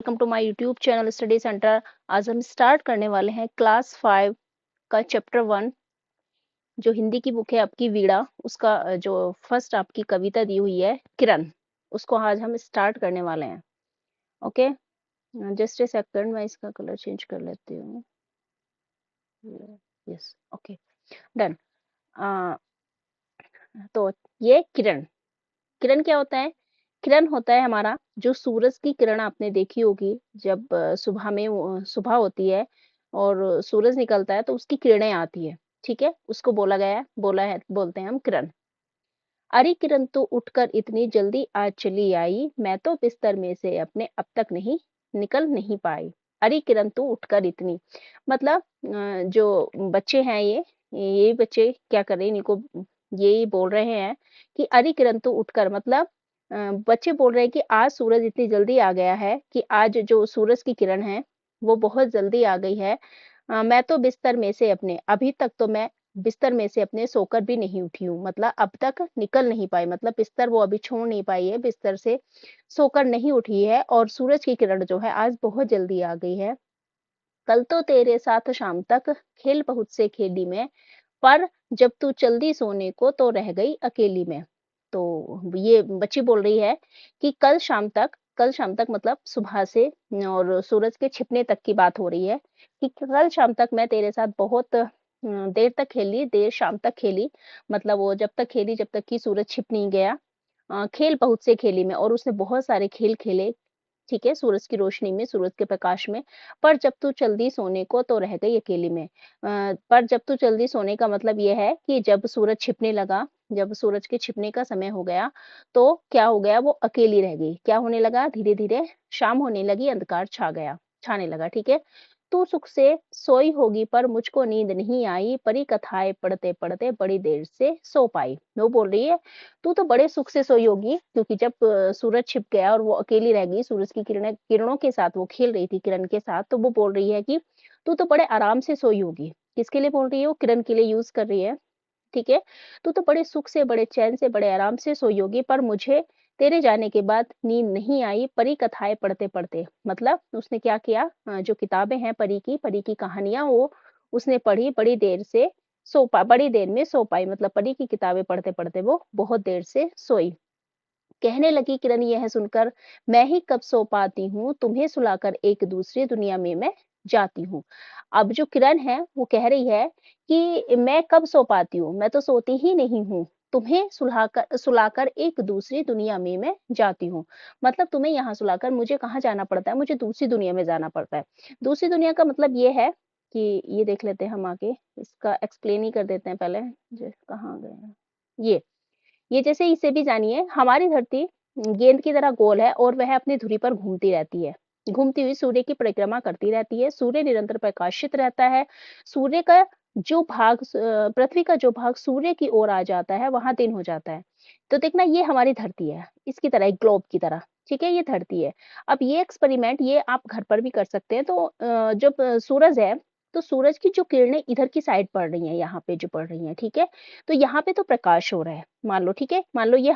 Welcome to my YouTube channel study centre. आज हम start करने वाले हैं क्लास 5 का चैप्टर 1, जो हिंदी की बुक है आपकी वीणा। उसका जो फर्स्ट आपकी कविता दी हुई है किरण, उसको आज हम स्टार्ट करने वाले हैं। ओके, जस्ट ए सेकंड, मैं इसका कलर चेंज कर लेती हूँ। Yes, okay, done. तो ये किरण, किरण क्या होता है? किरण होता है हमारा जो सूरज की किरण आपने देखी होगी, जब सुबह में सुबह होती है और सूरज निकलता है तो उसकी किरणें आती है। ठीक है, उसको बोलते हैं हम किरण। अरे किरण तो उठकर इतनी जल्दी आज चली आई, मैं तो बिस्तर में से अपने अब तक नहीं निकल नहीं पाई। अरे किरण तो उठकर इतनी, मतलब जो बच्चे हैं ये बच्चे क्या कर रहे हैं, इनको ये बोल रहे हैं कि अरे किरण तो उठकर, मतलब बच्चे बोल रहे हैं कि आज सूरज इतनी जल्दी आ गया है, कि आज जो सूरज की किरण है वो बहुत जल्दी आ गई है। मैं तो बिस्तर में से अपने, अभी तक तो मैं बिस्तर में से अपने सोकर भी नहीं उठी हूँ, मतलब अब तक निकल नहीं पाई, मतलब बिस्तर वो अभी छोड़ नहीं पाई है, बिस्तर से सोकर नहीं उठी है और सूरज की किरण जो है आज बहुत जल्दी आ गई है। कल तो तेरे साथ शाम तक खेल बहुत से खेली मैं, पर जब तू जल्दी सोने को तो रह गई अकेली में। तो ये बच्ची बोल रही है कि कल शाम तक मतलब सुबह से और सूरज के छिपने तक की बात हो रही है, कि कल शाम तक मैं तेरे साथ बहुत देर तक खेली, देर शाम तक खेली, मतलब वो जब तक खेली जब तक कि सूरज छिप नहीं गया। खेल बहुत से खेली मैं, और उसने बहुत सारे खेल खेले, ठीक है, सूरज की रोशनी में, सूरज के प्रकाश में। पर जब तू जल्दी सोने को तो रह गई अकेली में। पर जब तू जल्दी सोने का मतलब ये है कि जब सूरज छिपने लगा, जब सूरज के छिपने का समय हो गया, तो क्या हो गया, वो अकेली रह गई। क्या होने लगा, धीरे-धीरे शाम होने लगी, अंधकार छाने लगा, ठीक है। तू सुख से सोई होगी पर मुझको नींद नहीं आई, परी कथाएँ पढ़ते-पढ़ते बड़ी देर से सो पाई। वो बोल रही है, तू तो बड़े सुख से सोई होगी, क्योंकि जब सूरज छिप गया और वो अकेली रह गई, सूरज की किरणों के साथ वो खेल रही थी किरण के साथ, तो वो बोल रही है कि तू तो बड़े आराम से सोई होगी। किसके लिए बोल रही है, वो किरण के लिए यूज कर रही है, ठीक है। तू तो बड़े सुख से, बड़े चैन से, बड़े आराम से सोई होगी, पर मुझे तेरे जाने के बाद नींद नहीं आई, परी कथाएं पढ़ते पढ़ते, मतलब उसने क्या किया, जो किताबें हैं परी की कहानियां, वो उसने पढ़ी, बड़ी देर में सो पाई, मतलब परी की किताबें पढ़ते पढ़ते वो बहुत देर से सोई। कहने लगी किरण यह सुनकर, मैं ही कब सो पाती हूँ, तुम्हें सुलाकर एक दूसरी दुनिया में मैं जाती हूँ। अब जो किरण है वो कह रही है कि मैं कब सो पाती हूँ, मैं तो सोती ही नहीं हूँ, तुम्हें सुलाकर सुलाकर एक दूसरी दुनिया में मैं जाती हूँ। मतलब तुम्हें यहाँ सुलाकर मुझे कहाँ जाना पड़ता है, मुझे दूसरी दुनिया में जाना पड़ता है। दूसरी दुनिया का मतलब ये है कि, ये देख लेते हैं हम आगे, इसका एक्सप्लेन ही कर देते हैं पहले। कहाँ गए हैं? ये जैसे इसे भी जानिए, हमारी धरती गेंद की तरह गोल है और वह अपनी धुरी पर घूमती रहती है। घूमती हुई सूर्य की परिक्रमा करती रहती है। सूर्य निरंतर प्रकाशित रहता है। सूर्य का पृथ्वी का जो भाग सूर्य की ओर आ जाता है, वहां दिन हो जाता है। तो देखना, ये हमारी धरती है, इसकी तरह एक ग्लोब की तरह, ठीक है, ये धरती है। अब ये एक्सपेरिमेंट ये आप घर पर भी कर सकते हैं। तो जब सूरज है, तो सूरज की जो किरणें इधर की साइड पड़ रही हैं, यहाँ पे जो पड़ रही हैं, ठीक है, तो यहाँ पे तो प्रकाश हो रहा है, मान लो, ठीक है, मान लो ये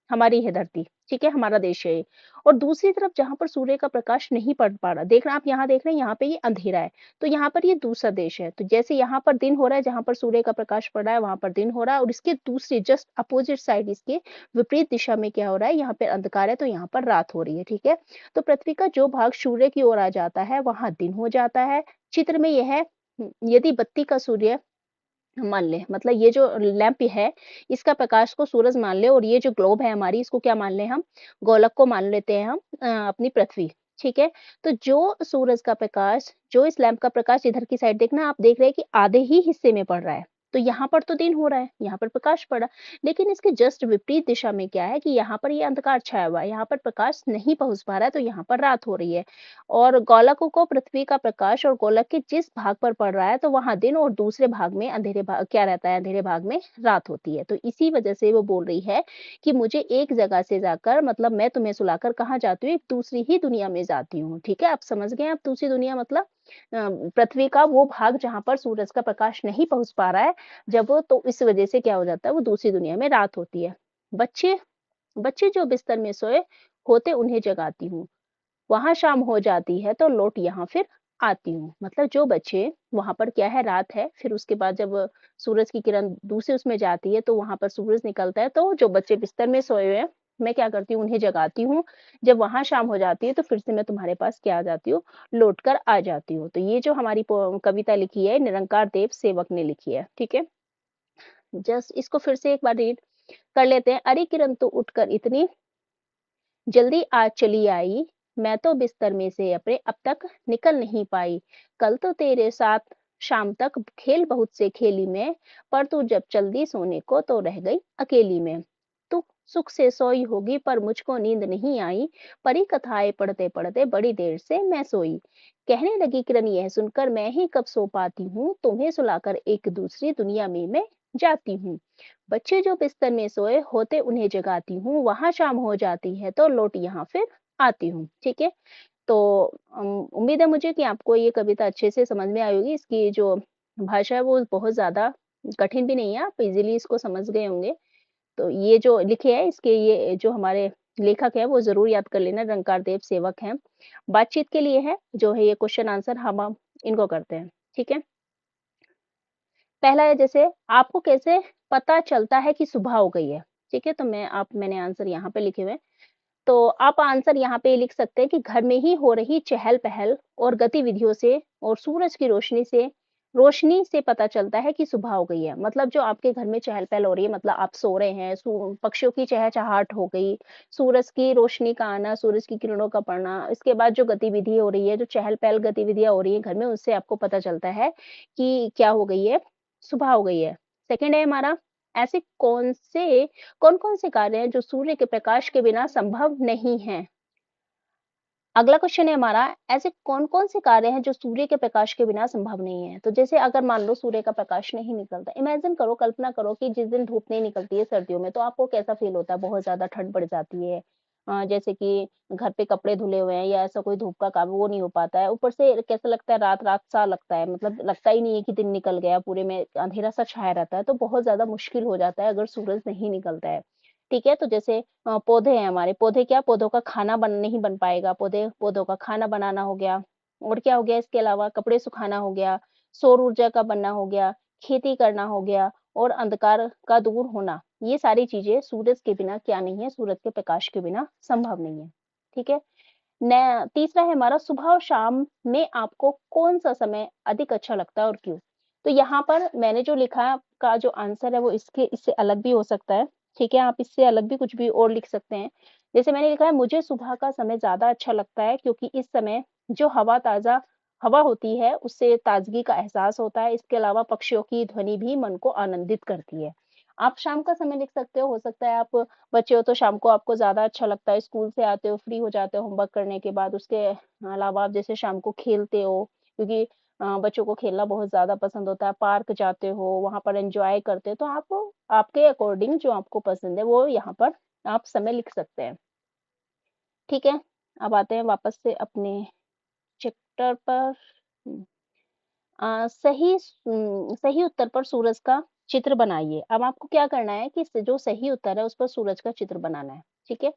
हमारी है धरती, ठीक है, हमारा देश है ये। और दूसरी तरफ जहाँ पर सूर्य का प्रकाश नहीं पड़ पा रहा, देख रहे हैं आप, यहाँ देख रहे हैं, यहाँ पे ये अंधेरा है, तो यहाँ पर ये दूसरा देश है। तो जैसे यहाँ पर दिन हो रहा है, जहाँ पर सूर्य का प्रकाश पड़ रहा है वहां पर दिन हो रहा है, और इसके दूसरी जस्ट अपोजिट साइड, इसके विपरीत दिशा में क्या हो रहा है, यहाँ पे अंधकार है, तो यहाँ पर रात हो रही है, ठीक है। तो पृथ्वी का जो भाग सूर्य की ओर आ जाता है, वहां दिन हो जाता है। चित्र में यह है, यदि बत्ती का सूर्य मान ले, मतलब ये जो लैंप है, इसका प्रकाश को सूरज मान ले, और ये जो ग्लोब है हमारी, इसको क्या मान ले हम, गोलक को मान लेते हैं हम, अपनी पृथ्वी, ठीक है। तो जो सूरज का प्रकाश, जो इस लैंप का प्रकाश इधर की साइड, देखना आप देख रहे हैं कि आधे ही हिस्से में पड़ रहा है, तो यहाँ पर तो दिन हो रहा है, यहाँ पर प्रकाश पड़ा, लेकिन इसके जस्ट विपरीत दिशा में क्या है कि यहाँ पर ये अंधकार छाया हुआ है, यहाँ पर प्रकाश नहीं पहुंच पा रहा है, तो यहाँ पर रात हो रही है। और गोलकों को पृथ्वी का प्रकाश और गोलक के जिस भाग पर पड़ रहा है, तो वहां दिन, और दूसरे भाग में अंधेरे भाग क्या रहता है, अंधेरे भाग में रात होती है। तो इसी वजह से वो बोल रही है कि मुझे एक जगह से जाकर, मतलब मैं तुम्हें सुलाकर कहाँ जाती हूँ, एक दूसरी ही दुनिया में जाती हूँ, ठीक है, आप समझ गए, आप दूसरी दुनिया मतलब पृथ्वी का वो भाग जहां पर सूरज का प्रकाश नहीं पहुंच पा रहा है, जब वो, तो इस वजह से क्या हो जाता है, वो दूसरी दुनिया में रात होती है। बच्चे बच्चे जो बिस्तर में सोए होते उन्हें जगाती हूँ, वहाँ शाम हो जाती है तो लौट यहाँ फिर आती हूँ। मतलब जो बच्चे वहाँ पर क्या है रात है, फिर उसके बाद जब सूरज की किरण दूसरे उसमें जाती है तो वहाँ पर सूरज निकलता है, तो जो बच्चे बिस्तर में सोए हुए हैं, मैं क्या करती हूँ उन्हें जगाती हूँ। जब वहाँ शाम हो जाती है तो फिर से मैं तुम्हारे पास क्या आ जाती हूँ, लौट कर आ जाती हूँ। तो ये जो हमारी कविता लिखी है निरंकार देव सेवक ने लिखी है, ठीक है? जस्ट इसको फिर से एक बार रीड कर लेते हैं। अरे किरण तू उठकर इतनी जल्दी आज चली आई, मैं तो बिस्तर में से अपने अब तक निकल नहीं पाई। कल तो तेरे साथ शाम तक खेल बहुत से खेली मैं, पर तू जब चल दी सोने को तो रह गई अकेली मैं। तू सुख से सोई होगी पर मुझको नींद नहीं आई, परी कथाएं पढ़ते पढ़ते बड़ी देर से मैं सोई। कहने लगी किरण यह सुनकर मैं ही कब सो पाती हूँ, तुम्हें सुलाकर एक दूसरी दुनिया में मैं जाती हूँ। बच्चे जो बिस्तर में सोए होते उन्हें जगाती हूँ, वहां शाम हो जाती है तो लौट यहाँ फिर आती हूँ। ठीक है? तो उम्मीद है मुझे कि आपको ये कविता अच्छे से समझ में आई होगी। इसकी जो भाषा है वो बहुत ज्यादा कठिन भी नहीं है, आप इजीली इसको समझ गए होंगे। तो ये जो लिखे है इसके ये जो हमारे लेखक है वो जरूर याद कर लेना, रंकार देव सेवक हैं। बातचीत के लिए है जो है ये क्वेश्चन आंसर हम इनको करते हैं। ठीक है? पहला है जैसे आपको कैसे पता चलता है कि सुबह हो गई है? ठीक है? तो मैंने आंसर यहाँ पे लिखे हुए हैं। तो आप आंसर यहाँ पे लिख सकते हैं कि घर में ही हो रही चहल-पहल और गतिविधियों से और सूरज की रोशनी से पता चलता है कि सुबह हो गई है। मतलब जो आपके घर में चहल-पहल हो रही है, मतलब आप सो रहे हैं, पक्षियों की चहचहाट हो गई, सूरज की रोशनी का आना, सूरज की किरणों का पड़ना, इसके बाद जो गतिविधि हो रही है, जो चहल-पहल गतिविधियाँ हो रही हैं घर में, उससे आपको पता चलता है कि क्या हो गई है, सुबह हो गई है। सेकंड है हमारा, ऐसे कौन-कौन से कार्य हैं जो सूर्य के प्रकाश के बिना संभव नहीं हैं? अगला क्वेश्चन है हमारा, ऐसे कौन-कौन से कार्य हैं जो सूर्य के प्रकाश के बिना संभव नहीं है? तो जैसे अगर मान लो सूर्य का प्रकाश नहीं निकलता, इमेजिन करो, कल्पना करो कि जिस दिन धूप नहीं निकलती है सर्दियों में, तो आपको कैसा फ़ील होता है? बहुत ज़्यादा ठंड बढ़ जाती है। जैसे कि घर पे कपड़े धुले हुए हैं या ऐसा कोई धूप का काम वो नहीं हो पाता है। ऊपर से कैसा लगता है, रात-रात सा लगता है, मतलब लगता ही नहीं है कि दिन निकल गया, पूरे में अंधेरा सा छाया रहता है, तो बहुत ज़्यादा मुश्किल हो जाता है अगर सूरज नहीं निकलता है। ठीक है? तो जैसे पौधे हैं हमारे, पौधों का खाना नहीं बन पाएगा, पौधों का खाना बनाना हो गया, और क्या हो गया इसके अलावा, कपड़े सुखाना हो गया, सौर ऊर्जा का बनना हो गया, खेती करना हो गया और अंधकार का दूर होना। ये सारी चीज़ें सूरज के बिना क्या नहीं है, सूरज के प्रकाश के बिना संभव नहीं है। ठीक है? तीसरा है हमारा, सुबह और शाम में आपको कौन-सा समय अधिक अच्छा लगता है और क्यों? तो यहाँ पर मैंने जो लिखा का जो आंसर है वो इससे अलग भी हो सकता है, ठीक है? आप इससे अलग भी कुछ भी और लिख सकते हैं। जैसे मैंने लिखा है, मुझे सुबह का समय ज़्यादा अच्छा लगता है क्योंकि इस समय जो ताज़ा हवा होती है उससे ताज़गी का एहसास होता है। इसके अलावा पक्षियों की ध्वनि भी मन को आनंदित करती है। आप शाम का समय लिख सकते हो सकता है आप बच्चे हो तो शाम को आपको ज़्यादा अच्छा लगता है, स्कूल से आते हो, फ्री हो जाते हो होमवर्क करने के बाद, उसके अलावा आप जैसे शाम को खेलते हो, क्योंकि बच्चों को खेलना बहुत ज़्यादा पसंद होता है, पार्क जाते हो, वहाँ पर एन्जॉय करते हो, तो आप आपके अकॉर्डिंग जो आपको पसंद है, वो यहाँ पर आप समय लिख सकते हैं। ठीक है? अब आते हैं वापस से अपने चैप्टर पर। हुँ। सही उत्तर पर सूरज का चित्र बनाइए। अब आपको क्या करना है कि जो सही उत्तर है, उस पर सूरज का चित्र बनाना है। ठीक है?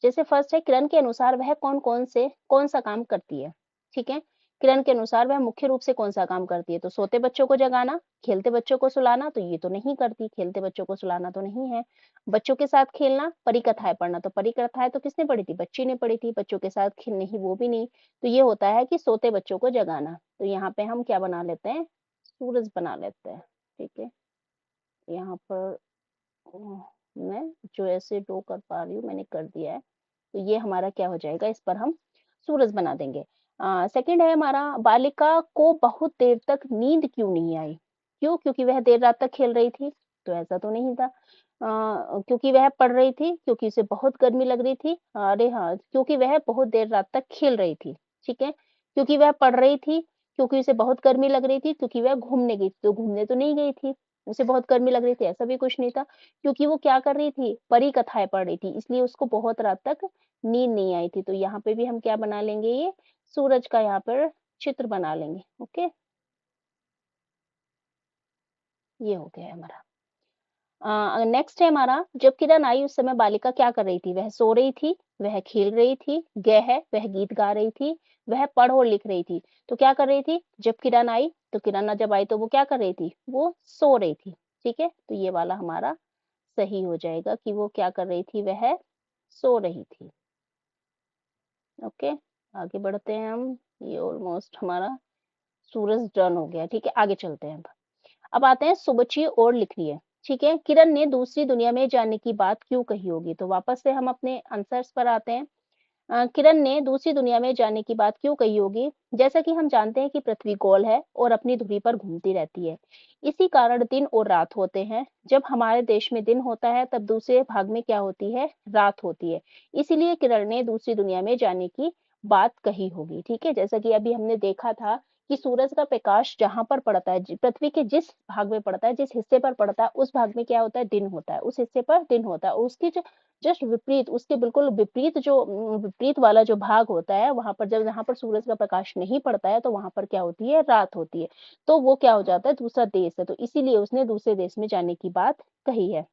जैसे फर्स्ट है, किरण के अनुसार वह कौन-सा काम करती है? ठीक है? किरण के अनुसार वह मुख्य रूप से कौन-सा काम करती है? तो सोते बच्चों को जगाना, खेलते बच्चों को सुलाना, तो ये तो नहीं करती, खेलते बच्चों को सुलाना तो नहीं है। बच्चों के साथ खेलना, परी कथाएँ पढ़ना, तो परी कथाएँ तो किसने पढ़ी थी? बच्ची ने पढ़ी थी, बच्चों के साथ नहीं, वो भी नहीं। तो ये होता है कि सोते बच्चों को जगाना। तो यहाँ पे हम क्या बना लेते हैं? सूरज बना लेते हैं। ठीक है? यहाँ पर मैं जो ऐसे ड्रॉ कर पा रही हूँ मैंने कर दिया है। तो ये हमारा क्या हो जाएगा, इस पर हम सूरज बना देंगे। सेकंड है हमारा, बालिका को बहुत देर तक नींद क्यों नहीं आई? क्यों? क्योंकि वह देर रात तक खेल रही थी? तो ऐसा तो नहीं था। क्योंकि वह पढ़ रही थी? क्योंकि उसे बहुत गर्मी लग रही थी? अरे हाँ, क्योंकि वह बहुत देर रात तक खेल रही थी। ठीक है? क्योंकि वह पढ़ रही थी? क्योंकि उसे बहुत गर्मी लग रही थी? क्योंकि वह घूमने गई थी? तो घूमने तो नहीं गई थी, उसे बहुत गर्मी लग रही थी, ऐसा भी कुछ नहीं था। क्योंकि वो क्या कर रही थी? परी कथाएँ पढ़ रही थी, इसलिए उसको बहुत रात तक नींद नहीं आई थी। तो यहाँ पे भी हम क्या बना लेंगे, ये सूरज का यहाँ पर चित्र बना लेंगे। ओके, ये हो गया है हमारा। नेक्स्ट है हमारा, जब किरण आई उस समय बालिका क्या कर रही थी? वह सो रही थी, वह खेल रही थी, ग है वह गीत गा रही थी, वह पढ़ और लिख रही थी। तो क्या कर रही थी? जब किरण आई, तो किरण जब आई तो वो क्या कर रही थी? वो सो रही थी। ठीक है, तो ये वाला हमारा सही हो जाएगा कि वो क्या कर रही थी? वह सो रही थी। ओके, आगे बढ़ते हैं हम। ये ऑलमोस्ट हमारा सूरज डन हो गया। ठीक है, आगे चलते हैं। अब आते हैं, सोचिए और लिखिए। ठीक है, किरण ने दूसरी दुनिया में जाने की बात क्यों कही होगी? तो वापस से हम अपने आंसर्स पर आते हैं। किरण ने दूसरी दुनिया में जाने की बात क्यों कही होगी? जैसा कि हम जानते हैं कि पृथ्वी गोल है और अपनी धुरी पर घूमती रहती है। इसी कारण दिन और रात होते हैं। जब हमारे देश में दिन होता है तब दूसरे भाग में क्या होती है? रात होती है। इसीलिए किरण ने दूसरी दुनिया में जाने की बात कही होगी। ठीक है, जैसा कि अभी हमने देखा था कि सूरज का प्रकाश जहां पर पड़ता है, पृथ्वी के जिस भाग में पड़ता है, जिस हिस्से पर पड़ता है, उस भाग में क्या होता है? दिन होता है। उस हिस्से पर दिन होता है। उसकी जस्ट विपरीत, उसके बिल्कुल विपरीत जो विपरीत वाला जो भाग होता है, वहां पर जब जहां पर सूरज का प्रकाश नहीं पड़ता है तो वहां पर क्या होती है? रात होती है। तो वो क्या हो जाता है? दूसरा देश है, तो इसीलिए उसने दूसरे देश में जाने की बात कही है।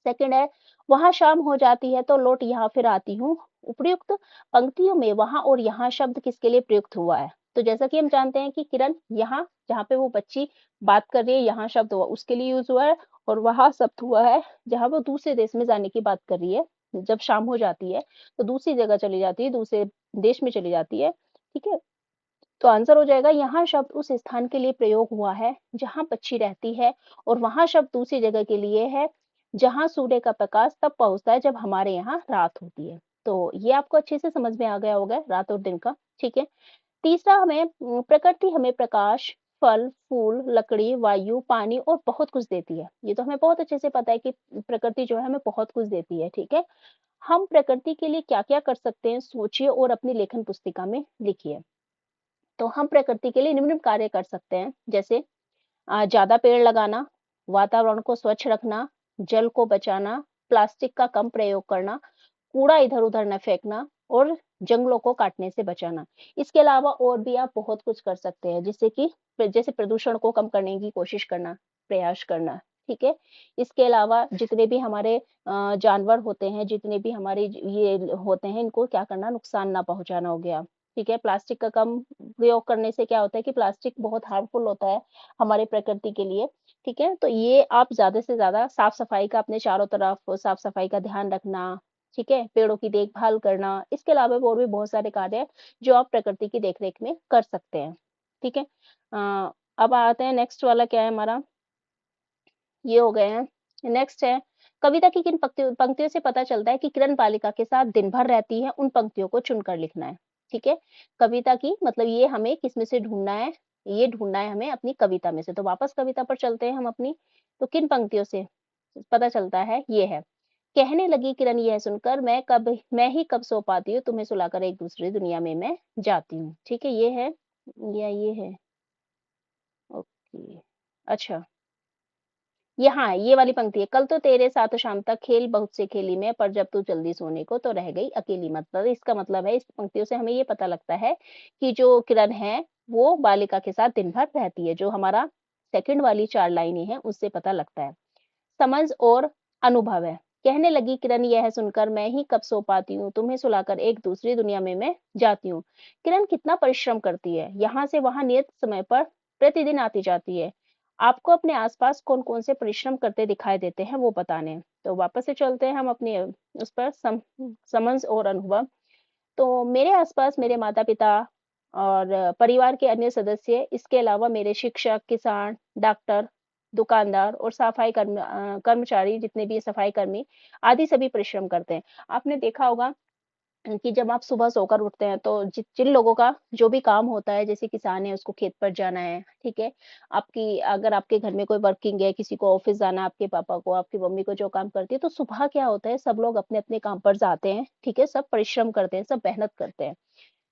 सेकंड है, वहां शाम हो जाती है तो लौट यहाँ फिर आती हूँ। उपयुक्त पंक्तियों में वहां और यहाँ शब्द किसके लिए प्रयुक्त हुआ है? तो जैसा कि हम जानते हैं कि किरण यहाँ, जहाँ पे वो बच्ची बात कर रही है, यहाँ शब्द हुआ उसके लिए यूज हुआ है, और वहां शब्द हुआ है जहां वो दूसरे देश में जाने की बात कर रही है। जब शाम हो जाती है तो दूसरी जगह चली जाती है, दूसरे देश में चली जाती है। ठीक है, तो आंसर हो जाएगा, यहाँ शब्द उस स्थान के लिए प्रयोग हुआ है जहां बच्ची रहती है, और वहां शब्द दूसरी जगह के लिए है जहां सूर्य का प्रकाश तब पहुंचता है जब हमारे यहाँ रात होती है। तो ये आपको अच्छे से समझ में आ गया होगा, रात और दिन का। ठीक है, तीसरा हमें, प्रकृति हमें प्रकाश, फल, फूल, लकड़ी, वायु, पानी और बहुत कुछ देती है। ये तो हमें बहुत अच्छे से पता है कि प्रकृति जो है हमें बहुत कुछ देती है। ठीक है, हम प्रकृति के लिए क्या क्या कर सकते हैं? सोचिए और अपनी लेखन पुस्तिका में लिखिए। तो हम प्रकृति के लिए निम्न कार्य कर सकते हैं, जैसे ज्यादा पेड़ लगाना, वातावरण को स्वच्छ रखना, जल को बचाना, प्लास्टिक का कम प्रयोग करना, कूड़ा इधर उधर न फेंकना, और जंगलों को काटने से बचाना। इसके अलावा और भी आप बहुत कुछ कर सकते हैं, जिससे कि जैसे प्रदूषण को कम करने की कोशिश करना, प्रयास करना। ठीक है, इसके अलावा जितने भी हमारे जानवर होते हैं, जितने भी हमारे ये होते हैं, इनको क्या करना? नुकसान ना पहुंचाना हो गया। ठीक है, प्लास्टिक का कम प्रयोग करने से क्या होता है कि प्लास्टिक बहुत हार्मफुल होता है हमारे प्रकृति के लिए। ठीक है, तो ये आप ज्यादा से ज्यादा साफ सफाई का, अपने चारों तरफ साफ सफाई का ध्यान रखना। ठीक है, पेड़ों की देखभाल करना। इसके अलावा और भी बहुत सारे कार्य हैं जो आप प्रकृति की देखरेख में कर सकते हैं। ठीक है, अब आते हैं, नेक्स्ट वाला क्या है हमारा? ये हो गए हैं। नेक्स्ट है, कविता की किन पंक्तियों से पता चलता है कि किरण बालिका के साथ दिन भर रहती है? उन पंक्तियों को चुनकर लिखना है। ठीक है, कविता की मतलब ये हमें किसमें से ढूंढना है? ये ढूंढना है हमें अपनी कविता में से। तो वापस कविता पर चलते हैं हम अपनी। तो किन पंक्तियों से पता चलता है? ये है, कहने लगी किरण यह सुनकर, मैं ही कब सो पाती हूँ, तुम्हें सुलाकर एक दूसरी दुनिया में मैं जाती हूँ। ठीक है, ये है या ये है? ओके, अच्छा, यहाँ ये वाली पंक्ति है, कल तो तेरे साथ शाम तक खेल बहुत से खेली मैं, पर जब तू जल्दी सोने को तो रह गई अकेली। मतलब इसका मतलब है, इस पंक्तियों से हमें ये पता लगता है कि जो किरण है वो बालिका के साथ दिन भर रहती है। जो हमारा सेकंड वाली 4 लाइनें हैं उससे पता लगता है। समझ और अनुभव है, कहने लगी किरण यह सुनकर, मैं ही कब सो पाती हूँ, तुम्हें सुलाकर एक दूसरी दुनिया में मैं जाती हूँ। किरण कितना परिश्रम करती है, यहाँ से वहां नियत समय पर प्रतिदिन आती जाती है। आपको अपने आसपास कौन कौन से परिश्रम करते दिखाई देते हैं वो बताने हैं। तो वापस से चलते हैं हम अपने उस पर, समझ और अनुभव। तो मेरे आसपास मेरे माता पिता और परिवार के अन्य सदस्य, इसके अलावा मेरे शिक्षक, किसान, डॉक्टर, दुकानदार और कर्मचारी, जितने भी सफाई कर्मी आदि सभी परिश्रम करते हैं। आपने देखा होगा कि जब आप सुबह सोकर उठते हैं तो जिन लोगों का जो भी काम होता है, जैसे किसान है उसको खेत पर जाना है। ठीक है, आपकी अगर आपके घर में कोई वर्किंग है, किसी को ऑफिस जाना है, आपके पापा को, आपकी मम्मी को जो काम करती है, तो सुबह क्या होता है, सब लोग अपने अपने काम पर जाते हैं। ठीक है, सब परिश्रम करते हैं, सब मेहनत करते हैं।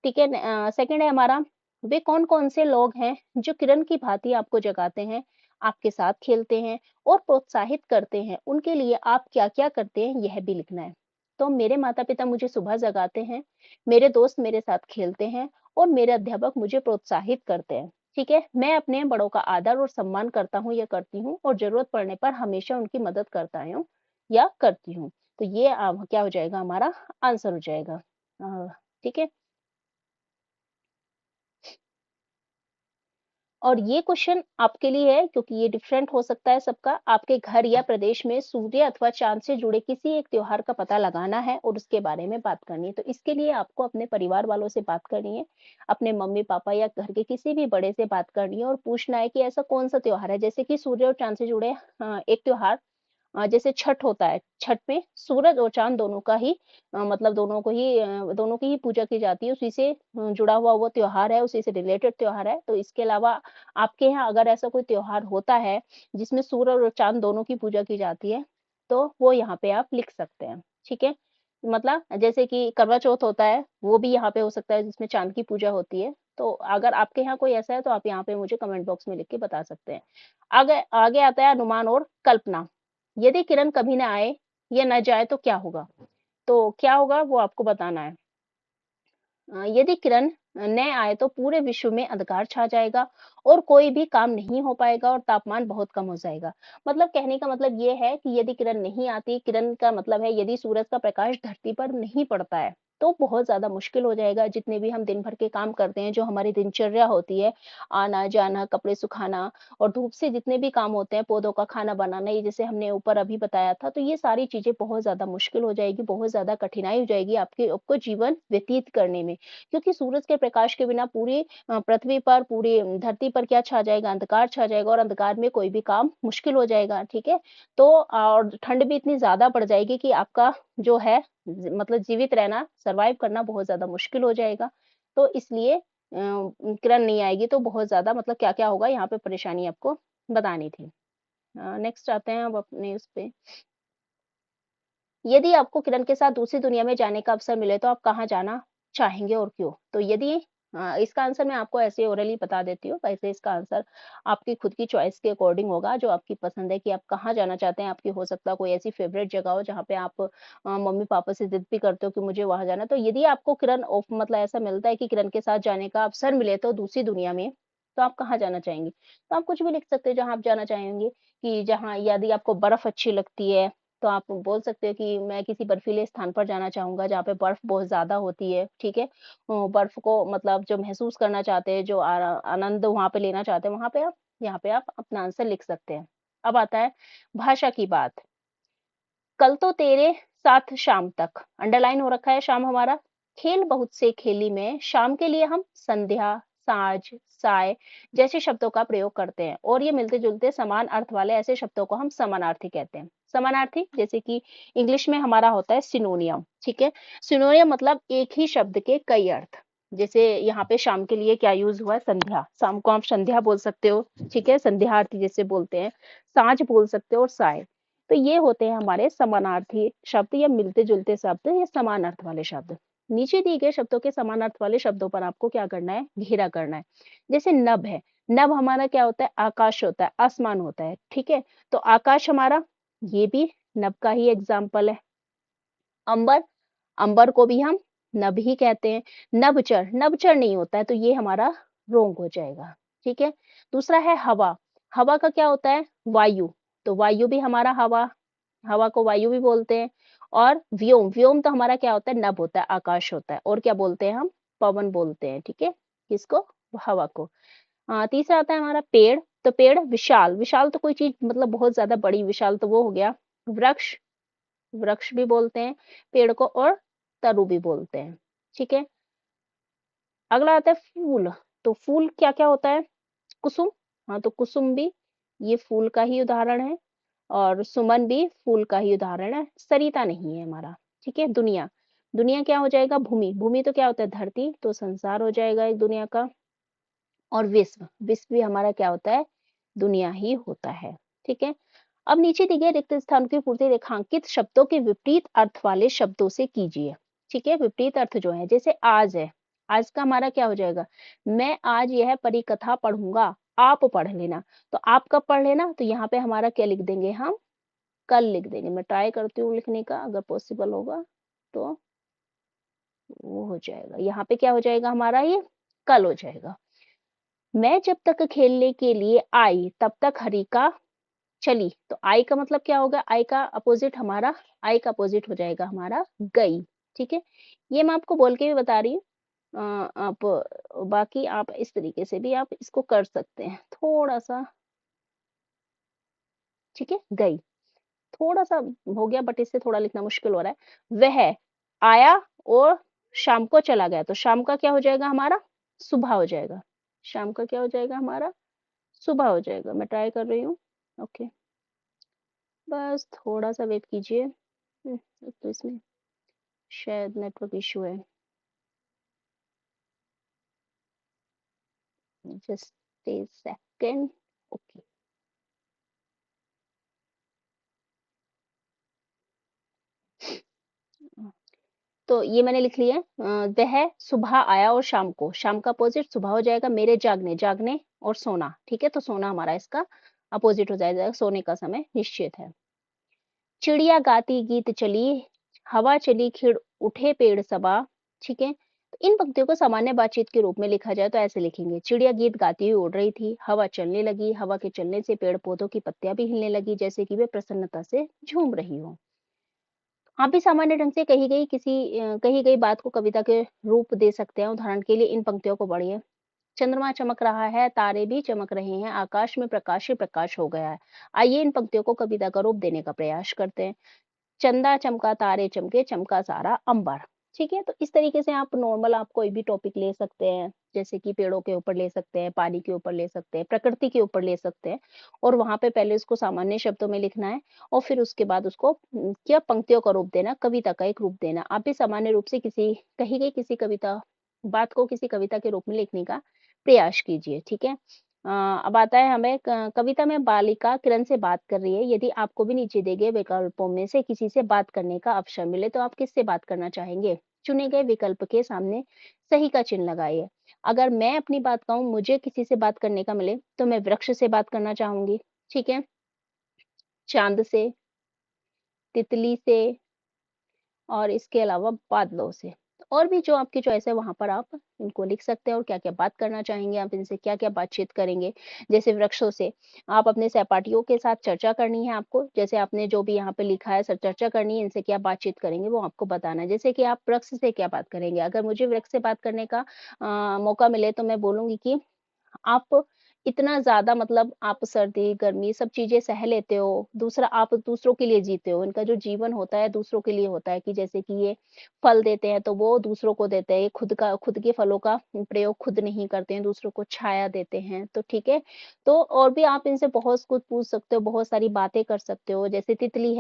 ठीक है, सेकंड है हमारा, वे कौन कौन से लोग हैं जो किरण की भांति आपको जगाते हैं, आपके साथ खेलते हैं और प्रोत्साहित करते हैं? उनके लिए आप क्या क्या करते हैं, यह भी लिखना है। तो मेरे माता पिता मुझे सुबह जगाते हैं, मेरे दोस्त मेरे साथ खेलते हैं और मेरे अध्यापक मुझे प्रोत्साहित करते हैं। ठीक है? मैं अपने बड़ों का आदर और सम्मान करता हूँ या करती हूँ और ज़रूरत पड़ने पर हमेशा उनकी मदद करता हूँ या करती हूँ। तो ये क्या हो जाएगा हमारा आंसर हो जाएगा। ठीक है? और ये क्वेश्चन आपके लिए है क्योंकि ये डिफरेंट हो सकता है सबका। आपके घर या प्रदेश में सूर्य अथवा चाँद से जुड़े किसी एक त्योहार का पता लगाना है और उसके बारे में बात करनी है। तो इसके लिए आपको अपने परिवार वालों से बात करनी है, अपने मम्मी-पापा या घर के किसी भी बड़े से बात करनी है और पूछना है कि ऐसा कौन-सा त्योहार है। जैसे कि सूर्य और चाँद से जुड़े एक त्योहार जैसे छठ होता है, छठ में सूरज और चाँद दोनों का ही मतलब दोनों की ही पूजा की जाती है, उसी से जुड़ा हुआ वो त्योहार है, उसी से रिलेटेड त्योहार है। तो इसके अलावा आपके यहाँ अगर ऐसा कोई त्योहार होता है, जिसमें सूरज और चाँद दोनों की पूजा की जाती है, तो वो यहाँ पे आप लिख सकते हैं, ठीक है? मतलब जैसे कि करवा चौथ होता है, वो भी यहाँ पे हो सकता है जिसमें चाँद की पूजा होती है। तो अगर आपके यहाँ कोई ऐसा है, तो आप यहाँ पे मुझे कमेंट बॉक्स में लिख के बता सकते हैं। आगे आगे आता है अनुमान और कल्पना। यदि किरण कभी ना आए या ना जाए तो क्या होगा? तो क्या होगा वो आपको बताना है। यदि किरण न आए तो पूरे विश्व में अंधकार छा जाएगा और कोई भी काम नहीं हो पाएगा और तापमान बहुत कम हो जाएगा। मतलब कहने का मतलब ये है कि यदि किरण नहीं आती, किरण का मतलब है यदि सूरज का प्रकाश धरती पर नहीं पड़ता है, तो बहुत ज़्यादा मुश्किल हो जाएगा। जितने भी हम दिन भर के काम करते हैं, जो हमारी दिनचर्या होती है, आना-जाना, कपड़े सुखाना और धूप से जितने भी काम होते हैं, पौधों का खाना बनाना, ये जैसे हमने ऊपर अभी बताया था, तो ये सारी चीज़ें बहुत ज़्यादा मुश्किल हो जाएगी, बहुत ज़्यादा कठिनाई हो जाएगी आपको जीवन व्यतीत करने में। क्योंकि सूरज के प्रकाश के बिना पूरी पृथ्वी पर, पूरी धरती पर क्या छा जाएगा? अंधकार छा जाएगा और अंधकार में कोई भी काम मुश्किल हो जाएगा, ठीक है? तो और ठंड भी इतनी ज़्यादा बढ़ जाएगी कि आपका जो है मतलब जीवित रहना, सर्वाइव करना बहुत ज़्यादा मुश्किल हो जाएगा। तो इसलिए किरण नहीं आएगी तो बहुत ज़्यादा मतलब क्या-क्या होगा यहाँ पे परेशानी आपको बतानी थी। नेक्स्ट आते हैं अब अपने उस पे। यदि आपको किरण के साथ दूसरी दुनिया में जाने का अवसर मिले तो आप कहाँ जाना चाहेंगे और क्यों? तो यदि इसका आंसर मैं आपको ऐसे ओरली बता देती हूँ, वैसे इसका आंसर आपकी खुद की चॉइस के अकॉर्डिंग होगा, जो आपकी पसंद है कि आप कहाँ जाना चाहते हैं। आपकी हो सकता है कोई ऐसी फेवरेट जगह हो जहाँ पे आप मम्मी-पापा से ज़िद भी करते हो कि मुझे वहाँ जाना है। तो यदि आपको किरण ऑफ मतलब ऐसा मिलता है कि किरण के साथ जाने का अवसर मिले तो दूसरी दुनिया में, तो आप कहाँ जाना चाहेंगे? तो आप कुछ भी लिख सकते हैं जहाँ आप जाना चाहेंगे कि जहाँ यदि आपको बर्फ़ अच्छी लगती है तो आप बोल सकते हो कि मैं किसी बर्फीले स्थान पर जाना चाहूँगा जहाँ पे बर्फ बहुत ज़्यादा होती है, ठीक है? बर्फ को मतलब जो महसूस करना चाहते हैं, जो आनंद वहाँ पे लेना चाहते हैं, वहाँ पे आप यहाँ पे आप अपना आंसर लिख सकते हैं। अब आता है भाषा की बात। कल तो तेरे साथ शाम तक, अंडरलाइन हो रखा है शाम हमारा। खेल बहुत से खेली में शाम के लिए हम संध्या, साँझ, साय जैसे शब्दों का प्रयोग करते हैं और ये मिलते-जुलते समान अर्थ वाले ऐसे शब्दों को हम समानार्थी कहते हैं। समानार्थी जैसे कि इंग्लिश में हमारा होता है सिनोनियम, ठीक है? सिनोनियम मतलब एक ही शब्द के कई अर्थ। जैसे यहाँ पे शाम के लिए क्या यूज़ हुआ है संध्या, शाम को आप संध्या बोल सकते हो, ठीक है? संध्यार्थी जिसे बोलते हैं, साँझ बोल सकते हो और साय। तो ये होते हैं हमारे समानार्थी शब्द या मिलते-जुलते शब्द या समान अर्थ वाले शब्द। नीचे दिए गए शब्दों के समान अर्थ वाले शब्दों पर आपको क्या करना है? घेरा करना है। जैसे नभ है, नभ हमारा क्या होता है? आकाश होता है, आसमान होता है, ठीक है? तो आकाश हमारा ये भी नभ का ही एग्ज़ाम्पल है। अंबर, अंबर को भी हम नभ ही कहते हैं। नभचर, नभचर नहीं होता है तो ये हमारा रोंग हो जाएगा, ठीक है? दूसरा है हवा, हवा का क्या होता है? वायु, तो वायु भी हमारा हवा हवा को वायु भी बोलते हैं और व्योम, व्योम तो हमारा क्या होता है? नभ होता है, आकाश होता है और क्या बोलते हैं हम? पवन बोलते हैं, ठीक है? किसको? हवा को। तीसरा आता है हमारा पेड़, तो पेड़ विशाल, विशाल तो कोई चीज़ मतलब बहुत ज़्यादा बड़ी, विशाल तो वो हो गया। वृक्ष, वृक्ष भी बोलते हैं पेड़ को और तरु भी बोलते हैं, ठीक है? अगला आता है फूल, तो फूल क्या-क्या होता है? कुसुम, हाँ, तो कुसुम भी ये फूल का ही उदाहरण है और सुमन भी फूल का ही उदाहरण है, सरिता नहीं है हमारा, ठीक है? दुनिया, दुनिया क्या हो जाएगा? भूमि, भूमि तो क्या होता है? धरती, तो संसार हो जाएगा एक दुनिया का और विश्व, विश्व भी हमारा क्या होता है? दुनिया ही होता है, ठीक है? अब नीचे दिए गए रिक्त स्थान की पूर्ति रेखांकित शब्दों के विपरीत अर्थ वाले शब्दों से कीजिए, ठीक है? विपरीत अर्थ जो है, जैसे आज है, आज का हमारा क्या हो जाएगा? मैं आज यह परिकथा पढ़ूँगा, आप पढ़ लेना। तो आप कब पढ़ लेना? तो यहाँ पे हमारा क्या लिख देंगे हम? कल लिख देंगे। मैं ट्राई करती हूँ लिखने का, अगर पॉसिबल होगा तो वो हो जाएगा। यहाँ पे क्या हो जाएगा हमारा ये? कल हो जाएगा। मैं जब तक खेलने के लिए आई तब तक हरिका चली। तो आई का मतलब क्या होगा? आई का अपोजिट हमारा, आई का अपोजिट हो जाएगा हमारा गई। ठीक है, ये मैं आपको बोल के भी बता रही हूँ। आप बाकी आप इस तरीके से भी आप इसको कर सकते हैं थोड़ा सा। ठीक है, गई थोड़ा सा हो गया, बट इससे थोड़ा लिखना मुश्किल हो रहा है। वह आया और शाम को चला गया। तो शाम का क्या हो जाएगा हमारा? सुबह हो जाएगा। शाम का क्या हो जाएगा हमारा? सुबह हो जाएगा। मैं ट्राई कर रही हूँ। ओके, बस थोड़ा सा वेट कीजिए। एक तो इसमें शायद नेटवर्क इशू है। Just a second. ओके, तो ये मैंने लिख लिया। वह सुबह आया और शाम को, शाम का अपोजिट सुबह हो जाएगा। मेरे जागने, जागने और सोना। ठीक है, तो सोना हमारा इसका अपोजिट हो जाएगा, सोने का समय निश्चित है। चिड़िया गाती गीत चली, हवा चली खिड़ उठे पेड़ सबा। ठीक है, तो इन पंक्तियों को सामान्य बातचीत के रूप में लिखा जाए तो ऐसे लिखेंगे। चिड़िया गीत गाती हुई उड़ रही थी, हवा चलने लगी, हवा के चलने से पेड़ पौधों की पत्तियां भी हिलने लगी जैसे कि वे प्रसन्नता से झूम रही हो। आप भी सामान्य ढंग से कही गई बात को कविता के रूप दे सकते हैं। उदाहरण के लिए इन पंक्तियों को पढ़िए। चंद्रमा चमक रहा है, तारे भी चमक रहे हैं, आकाश में प्रकाश ही प्रकाश हो गया है। आइए इन पंक्तियों को कविता का रूप देने का प्रयास करते हैं। चंदा चमका, तारे चमके, चमका सारा अंबर। ठीक है, तो इस तरीके से आप नॉर्मल आप कोई भी टॉपिक ले सकते हैं, जैसे कि पेड़ों के ऊपर ले सकते हैं, पानी के ऊपर ले सकते हैं, प्रकृति के ऊपर ले सकते हैं। और वहां पे पहले उसको सामान्य शब्दों में लिखना है और फिर उसके बाद उसको क्या पंक्तियों का रूप देना, कविता का एक रूप देना। आप भी सामान्य रूप से किसी कही गई किसी कविता बात को किसी कविता के रूप में लिखने का प्रयास कीजिए। ठीक है, अब आता है हमें कविता में बालिका किरण से बात कर रही है। यदि आपको भी नीचे दिए गए विकल्पों में से किसी से बात करने का अवसर मिले तो आप किससे बात करना चाहेंगे? चुने गए विकल्प के सामने सही का चिन्ह लगाइए। अगर मैं अपनी बात कहूँ, मुझे किसी से बात करने का मिले तो मैं वृक्ष से बात करना चाहूंगी। ठीक है, चांद से, तितली से और इसके अलावा बादलों से। और भी जो आपकी चॉइस है वहाँ पर आप इनको लिख सकते हैं और क्या-क्या बात करना चाहेंगे, आप इनसे क्या-क्या बातचीत करेंगे। जैसे वृक्षों से आप अपने सहपाठियों के साथ चर्चा करनी है आपको, जैसे आपने जो भी यहाँ पे लिखा है सब चर्चा करनी है, इनसे क्या बातचीत करेंगे वो आपको बताना है। जैसे कि आप वृक्ष से क्या बात करेंगे, अगर मुझे वृक्ष से बात करने का मौका मिले तो मैं बोलूँगी कि आप इतना ज़्यादा मतलब आप सर्दी, गर्मी सब चीज़ें सह लेते हो। दूसरा आप दूसरों के लिए जीते हो। इनका जो जीवन होता है दूसरों के लिए होता है कि जैसे कि ये फल देते हैं तो वो दूसरों को देते हैं। ये खुद के फलों का प्रयोग खुद नहीं करते हैं, दूसरों को छाया देते हैं। तो ठीक है, तो और भी आप इनसे बहुत कुछ पूछ सकते हो, बहुत सारी बातें कर सकते हो। जैसे तितली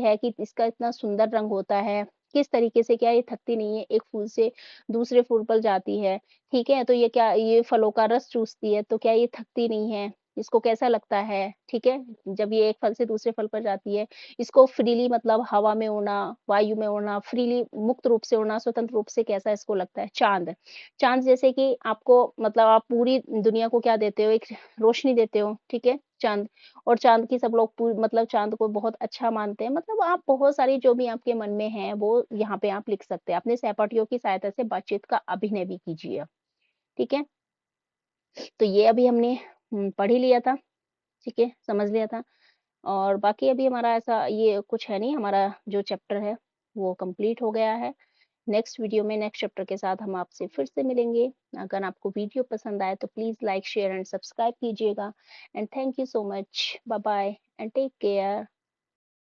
है कि इसका इतना सुंदर रंग होता है, किस तरीके से क्या ये थकती नहीं है, एक फूल से दूसरे फूल पर जाती है। ठीक है, तो ये फलों का रस चूसती है, तो क्या ये थकती नहीं है? इसको कैसा लगता है? ठीक है, जब ये एक फल से दूसरे फल पर जाती है, इसको फ्रीली मतलब हवा में उड़ना, वायु में उड़ना, फ्रीली मुक्त रूप से उड़ना, स्वतंत्र रूप से कैसा इसको लगता है? चाँद, चाँद जैसे कि आपको मतलब आप पूरी दुनिया को क्या देते हो? एक रोशनी देते हो, ठीक है? चाँद और चाँद की सब लोग मतलब चाँद को बहुत अच्छा मानते हैं। मतलब आप बहुत सारी जो भी आपके मन में है, वो यहाँ पे आप लिख सकते हैं। अपने सहपाठियों की सहायता से बातचीत का अभिनय भी कीजिए। ठीक है? तो ये अभी हमने पढ़ ही लिया था, ठीक है? समझ लिया था और बाकी अभी हमारा ऐसा ये कुछ है नहीं, हमारा जो चैप्टर है, वो कंप्लीट हो गया है। नेक्स्ट वीडियो में नेक्स्ट चैप्टर के साथ हम आपसे फिर से मिलेंगे। अगर आपको वीडियो पसंद आए तो please like, share and subscribe कीजिएगा and thank you so much. Bye bye and take care.